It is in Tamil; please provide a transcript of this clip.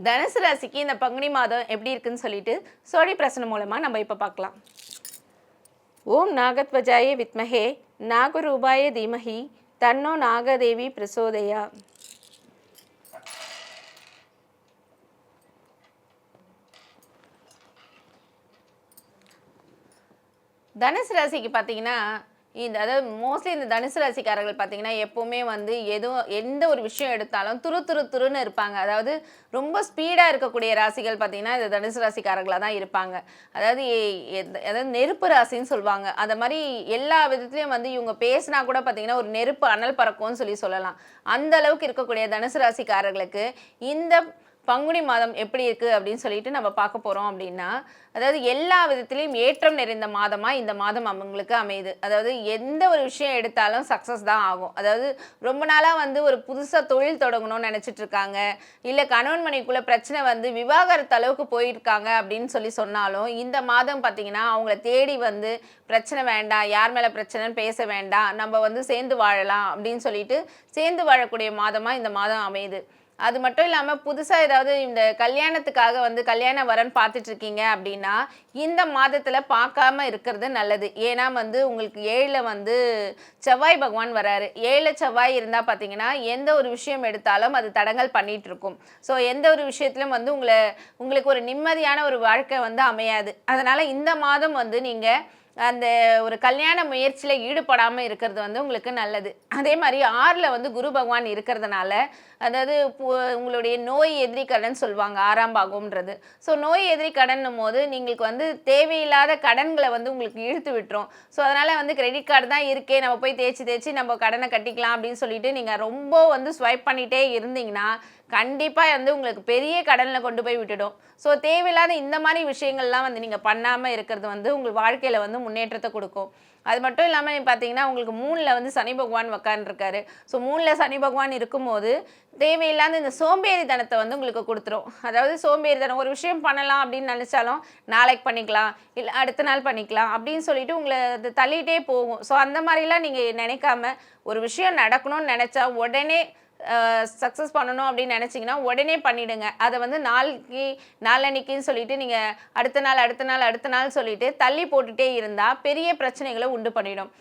தனுசு ராசிக்கு இந்த பங்குனி மாதம் எப்படி இருக்குன்னு சொல்லிட்டு சோழி பிரசனம் மூலமா நம்ம இப்ப பார்க்கலாம். ஓம் நாகத்வஜாய வித்மஹே நாகரூபாய தீமஹி தன்னோ நாகதேவி பிரசோதயா. தனுசு ராசிக்கு பார்த்தீங்கன்னா அதாவது மோஸ்ட்லி இந்த தனுசு ராசிக்காரர்கள் பார்த்தீங்கன்னா எப்போவுமே வந்து எந்த ஒரு விஷயம் எடுத்தாலும் துருன்னு இருப்பாங்க. அதாவது ரொம்ப ஸ்பீடாக இருக்கக்கூடிய ராசிகள் பார்த்தீங்கன்னா இந்த தனுசு ராசிக்காரர்களாக தான் இருப்பாங்க. அதாவது அதாவது நெருப்பு ராசின்னு சொல்லுவாங்க. அந்த மாதிரி எல்லா விதத்துலையும் வந்து இவங்க பேசினா கூட பார்த்தீங்கன்னா ஒரு நெருப்பு அனல் பறக்கும்னு சொல்லலாம். அந்த அளவுக்கு இருக்கக்கூடிய தனுசு ராசிக்காரர்களுக்கு இந்த பங்குனி மாதம் எப்படி இருக்குது அப்படின்னு சொல்லிட்டு நம்ம பார்க்க போகிறோம். அப்படின்னா அதாவது எல்லா விதத்துலேயும் ஏற்றம் நிறைந்த மாதமாக இந்த மாதம் அவங்களுக்கு அமையுது. அதாவது எந்த ஒரு விஷயம் எடுத்தாலும் சக்ஸஸ் தான் ஆகும். அதாவது ரொம்ப நாளாக வந்து ஒரு புதுசாக தொழில் தொடங்கணும்னு நினச்சிட்டு இருக்காங்க, இல்லை கணவன் மனைவிக்குள்ளே பிரச்சனை வந்து விவாகரத்து அளவுக்கு போயிருக்காங்க அப்படின்னு சொன்னாலும் இந்த மாதம் பார்த்திங்கன்னா அவங்கள தேடி வந்து பிரச்சனை வேண்டாம், யார் மேலே பிரச்சனைன்னு பேச வேண்டாம், நம்ம வந்து சேர்ந்து வாழலாம் அப்படின்னு சொல்லிட்டு சேர்ந்து வாழக்கூடிய மாதமாக இந்த மாதம் அமையுது. அது மட்டும் இல்லாமல் புதுசாக ஏதாவது இந்த கல்யாணத்துக்காக வந்து கல்யாண வரன் பார்த்துட்டு இருக்கீங்க அப்படின்னா இந்த மாதத்தில் பார்க்காம இருக்கிறது நல்லது. ஏன்னா வந்து உங்களுக்கு 7ல் வந்து செவ்வாய் பகவான் வராரு. 7 செவ்வாய் இருந்தால் பார்த்தீங்கன்னா எந்த ஒரு விஷயம் எடுத்தாலும் அது தடங்கல் பண்ணிட்டு இருக்கும். ஸோ எந்த ஒரு விஷயத்திலும் வந்து உங்களுக்கு ஒரு நிம்மதியான ஒரு வாழ்க்கை வந்து அமையாது. அதனால் இந்த மாதம் வந்து நீங்கள் அந்த ஒரு கல்யாண முயற்சியில் ஈடுபடாமல் இருக்கிறது வந்து உங்களுக்கு நல்லது. அதே மாதிரி 6ல் வந்து குரு பகவான் இருக்கிறதுனால அதாவது உங்களுடைய நோய் எதிரி கடன் சொல்லுவாங்க 6ஆம் பாகம்ன்றது. ஸோ நோய் எதிரி கடன்னும் போது நீங்களுக்கு வந்து தேவையில்லாத கடன்களை வந்து உங்களுக்கு இழுத்து விட்டுரும். ஸோ அதனால் வந்து கிரெடிட் கார்டு தான் இருக்கே, நம்ம போய் தேய்ச்சி நம்ம கடனை கட்டிக்கலாம் அப்படின்னு சொல்லிட்டு நீங்கள் ரொம்ப வந்து ஸ்வைப் பண்ணிகிட்டே இருந்தீங்கன்னா கண்டிப்பாக வந்து உங்களுக்கு பெரிய கடனில் கொண்டு போய் விட்டுடும். ஸோ தேவையில்லாத இந்த மாதிரி விஷயங்கள்லாம் வந்து நீங்கள் பண்ணாமல் இருக்கிறது வந்து உங்கள் வாழ்க்கையில் வந்து முன்னேற்றத்தை கொடுக்கும். அது மட்டும் இல்லாமல் பார்த்தீங்கன்னா உங்களுக்கு 3ல் வந்து சனி பகவான் உட்காந்துருக்காரு. ஸோ 3ல் சனி பகவான் இருக்கும்போது தேவையில்லாத இந்த சோம்பேறித்தனத்தை வந்து உங்களுக்கு கொடுத்துரும். அதாவது சோம்பேறித்தனம், ஒரு விஷயம் பண்ணலாம் அப்படின்னு நினச்சாலும் நாளைக்கு பண்ணிக்கலாம், இல்லை அடுத்த நாள் பண்ணிக்கலாம் அப்படின்னு சொல்லிட்டு உங்களை அது தள்ளிகிட்டே போகும். ஸோ அந்த மாதிரிலாம் நீங்கள் நினைக்காம ஒரு விஷயம் நடக்கணும்னு நினச்சா உடனே சக்ஸஸ் பண்ணணும் அப்படின்னு நினச்சிங்கன்னா உடனே பண்ணிவிடுங்க. அதை வந்து நாளன்னைக்குன்னு சொல்லிட்டு நீங்கள் அடுத்த நாள் சொல்லிட்டு தள்ளி போட்டுகிட்டே இருந்தால் பெரிய பிரச்சனைகளை உண்டு பண்ணிடும்.